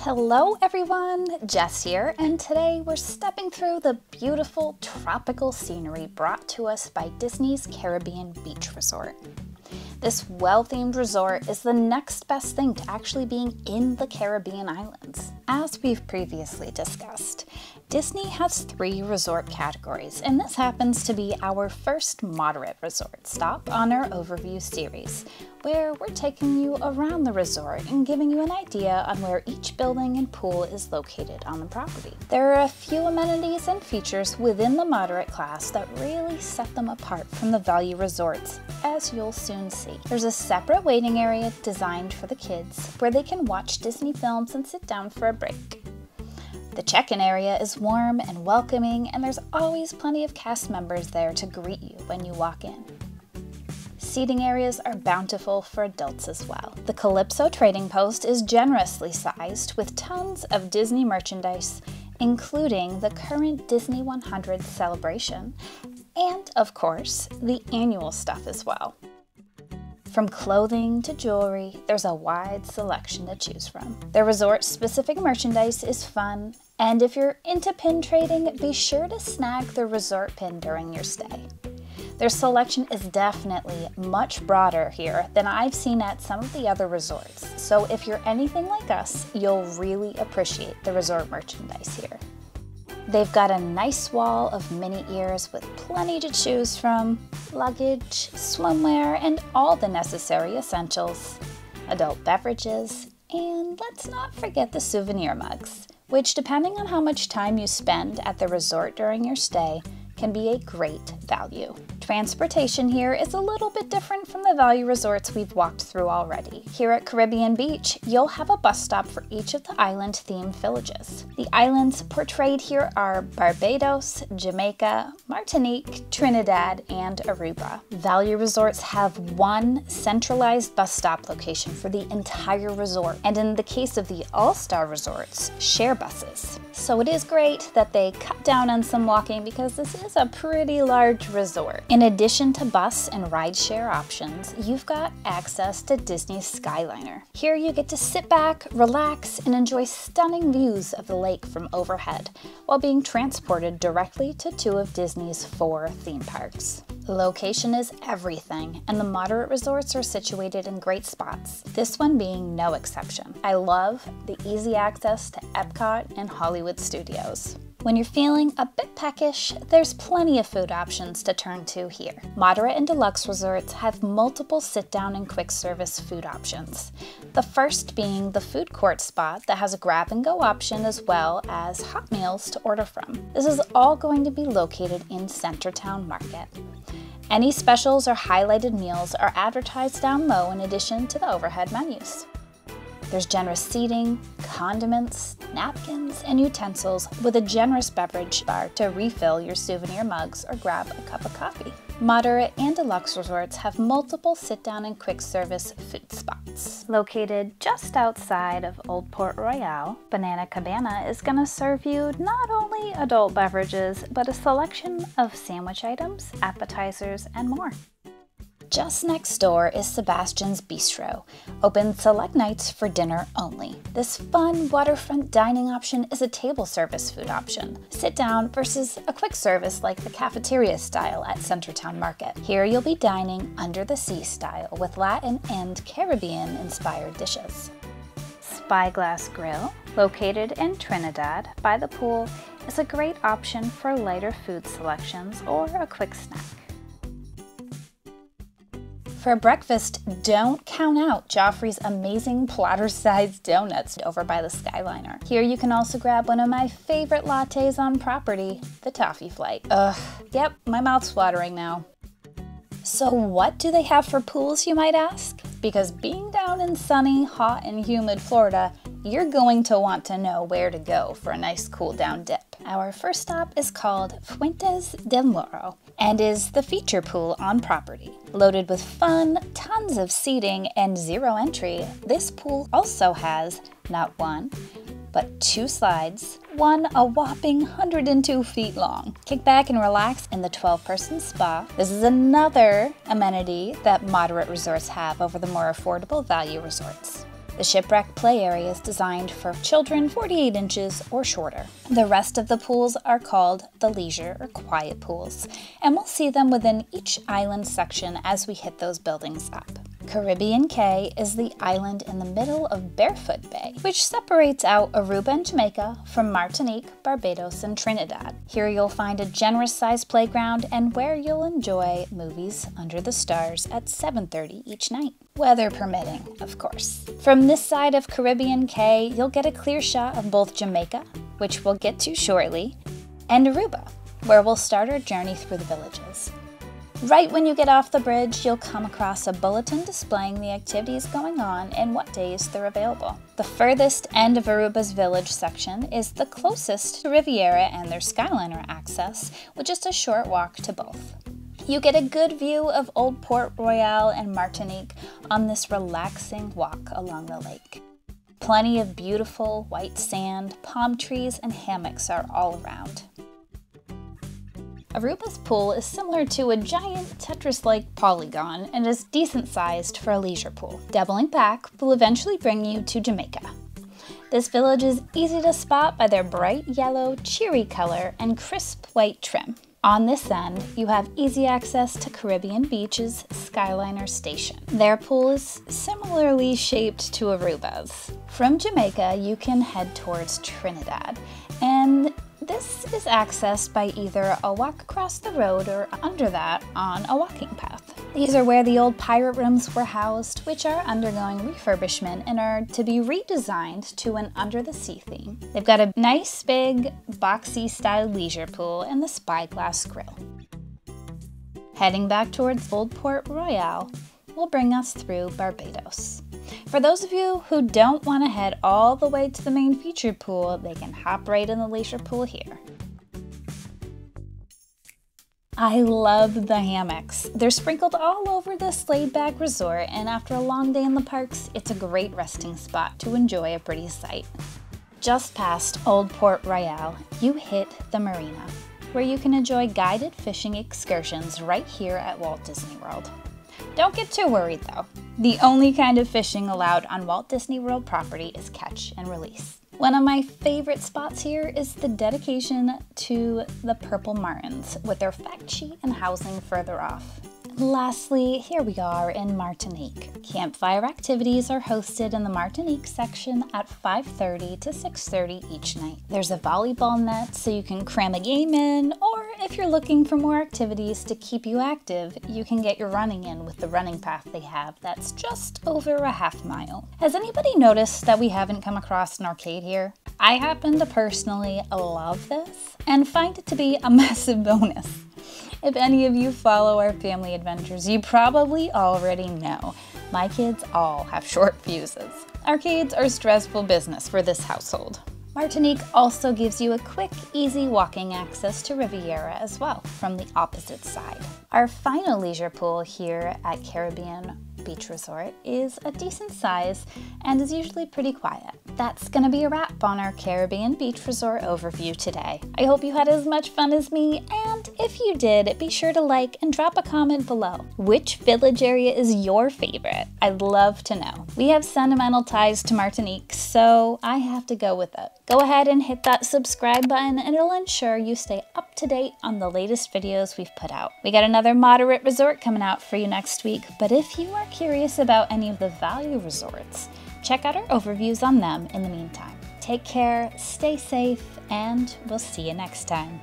Hello everyone, Jess here, and today we're stepping through the beautiful tropical scenery brought to us by Disney's Caribbean Beach Resort. This well-themed resort is the next best thing to actually being in the Caribbean islands. As we've previously discussed, Disney has 3 resort categories, and this happens to be our first moderate resort stop on our overview series, where we're taking you around the resort and giving you an idea on where each building and pool is located on the property. There are a few amenities and features within the moderate class that really set them apart from the value resorts, as you'll soon see. There's a separate waiting area designed for the kids, where they can watch Disney films and sit down for a break. The check-in area is warm and welcoming, and there's always plenty of cast members there to greet you when you walk in. Seating areas are bountiful for adults as well. The Calypso Trading Post is generously sized with tons of Disney merchandise, including the current Disney 100 celebration, and of course, the annual stuff as well. From clothing to jewelry, there's a wide selection to choose from. Their resort-specific merchandise is fun, and if you're into pin trading, be sure to snag the resort pin during your stay. Their selection is definitely much broader here than I've seen at some of the other resorts, so if you're anything like us, you'll really appreciate the resort merchandise here. They've got a nice wall of mini ears with plenty to choose from, luggage, swimwear, and all the necessary essentials, adult beverages, and let's not forget the souvenir mugs, which depending on how much time you spend at the resort during your stay, can be a great value. Transportation here is a little bit different from the value resorts we've walked through already. Here at Caribbean Beach, you'll have a bus stop for each of the island-themed villages. The islands portrayed here are Barbados, Jamaica, Martinique, Trinidad, and Aruba. Value resorts have one centralized bus stop location for the entire resort, and in the case of the all-star resorts, share buses. So it is great that they cut down on some walking because this is a pretty large resort. In addition to bus and rideshare options, you've got access to Disney's skyliner. Here you get to sit back, relax, and enjoy stunning views of the lake from overhead while being transported directly to 2 of Disney's 4 theme parks. Location is everything, and the moderate resorts are situated in great spots, this one being no exception. I love the easy access to Epcot and Hollywood Studios. When you're feeling a bit peckish, there's plenty of food options to turn to here. Moderate and deluxe resorts have multiple sit-down and quick service food options. The first being the food court spot that has a grab-and-go option as well as hot meals to order from. This is all going to be located in Centertown Market. Any specials or highlighted meals are advertised down low in addition to the overhead menus. There's generous seating, condiments, napkins, and utensils with a generous beverage bar to refill your souvenir mugs or grab a cup of coffee. Moderate and deluxe resorts have multiple sit-down and quick service food spots. Located just outside of Old Port Royale, Banana Cabana is going to serve you not only adult beverages, but a selection of sandwich items, appetizers, and more. Just next door is Sebastian's Bistro, open select nights for dinner only. This fun waterfront dining option is a table service food option, sit down versus a quick service like the cafeteria style at Centertown Market. Here you'll be dining under the sea style with Latin and Caribbean inspired dishes. Spyglass Grill, located in Trinidad by the pool, is a great option for lighter food selections or a quick snack. For breakfast, don't count out Joffrey's amazing platter-sized donuts over by the Skyliner. Here you can also grab one of my favorite lattes on property, the Toffee Flight. Ugh, yep, my mouth's watering now. So what do they have for pools, you might ask? Because being down in sunny, hot, and humid Florida, you're going to want to know where to go for a nice cool down dip. Our first stop is called Fuentes del Moro and is the feature pool on property. Loaded with fun, tons of seating, and 0 entry, this pool also has not 1, but 2 slides, one a whopping 102 feet long. Kick back and relax in the 12-person spa. This is another amenity that moderate resorts have over the more affordable value resorts. The shipwreck play area is designed for children 48 inches or shorter. The rest of the pools are called the leisure or quiet pools, and we'll see them within each island section as we hit those buildings up. Caribbean Cay is the island in the middle of Barefoot Bay, which separates out Aruba and Jamaica from Martinique, Barbados, and Trinidad. Here you'll find a generous-sized playground and where you'll enjoy movies under the stars at 7:30 each night. Weather permitting, of course. From this side of Caribbean Cay, you'll get a clear shot of both Jamaica, which we'll get to shortly, and Aruba, where we'll start our journey through the villages. Right when you get off the bridge, you'll come across a bulletin displaying the activities going on and what days they're available. The furthest end of Aruba's village section is the closest to Riviera and their skyliner access, with just a short walk to both. You get a good view of Old Port Royal and Martinique on this relaxing walk along the lake. Plenty of beautiful white sand, palm trees, and hammocks are all around. Aruba's pool is similar to a giant Tetris-like polygon and is decent sized for a leisure pool. Doubling back will eventually bring you to Jamaica. This village is easy to spot by their bright yellow, cheery color and crisp white trim. On this end, you have easy access to Caribbean Beach's Skyliner station. Their pool is similarly shaped to Aruba's. From Jamaica, you can head towards Trinidad, and this is accessed by either a walk across the road or under that on a walking path. These are where the old pirate rooms were housed, which are undergoing refurbishment and are to be redesigned to an under-the-sea theme. They've got a nice big boxy style leisure pool and the spyglass grill. Heading back towards Old Port Royal will bring us through Barbados. For those of you who don't want to head all the way to the main featured pool, they can hop right in the leisure pool here. I love the hammocks. They're sprinkled all over this laid-back resort, and after a long day in the parks, it's a great resting spot to enjoy a pretty sight. Just past Old Port Royal, you hit the marina, where you can enjoy guided fishing excursions right here at Walt Disney World. Don't get too worried though. The only kind of fishing allowed on Walt Disney World property is catch and release. One of my favorite spots here is the dedication to the purple martins with their fact sheet and housing further off. Lastly, here we are in Martinique. Campfire activities are hosted in the Martinique section at 5:30 to 6:30 each night. There's a volleyball net so you can cram a game in, or if you're looking for more activities to keep you active, you can get your running in with the running path they have that's just over a half mile. Has anybody noticed that we haven't come across an arcade here? I happen to personally love this and find it to be a massive bonus. If any of you follow our family adventures, you probably already know my kids all have short fuses. Arcades are stressful business for this household. Martinique also gives you a quick, easy walking access to Riviera as well from the opposite side. Our final leisure pool here at Caribbean Beach Resort is a decent size and is usually pretty quiet. That's gonna be a wrap on our Caribbean Beach Resort overview today. I hope you had as much fun as me, and if you did, be sure to like and drop a comment below. Which village area is your favorite? I'd love to know. We have sentimental ties to Martinique, so I have to go with it. Go ahead and hit that subscribe button and it'll ensure you stay up to date on the latest videos we've put out. We got another moderate resort coming out for you next week, but if you are curious about any of the value resorts, check out our overviews on them in the meantime. Take care, stay safe, and we'll see you next time.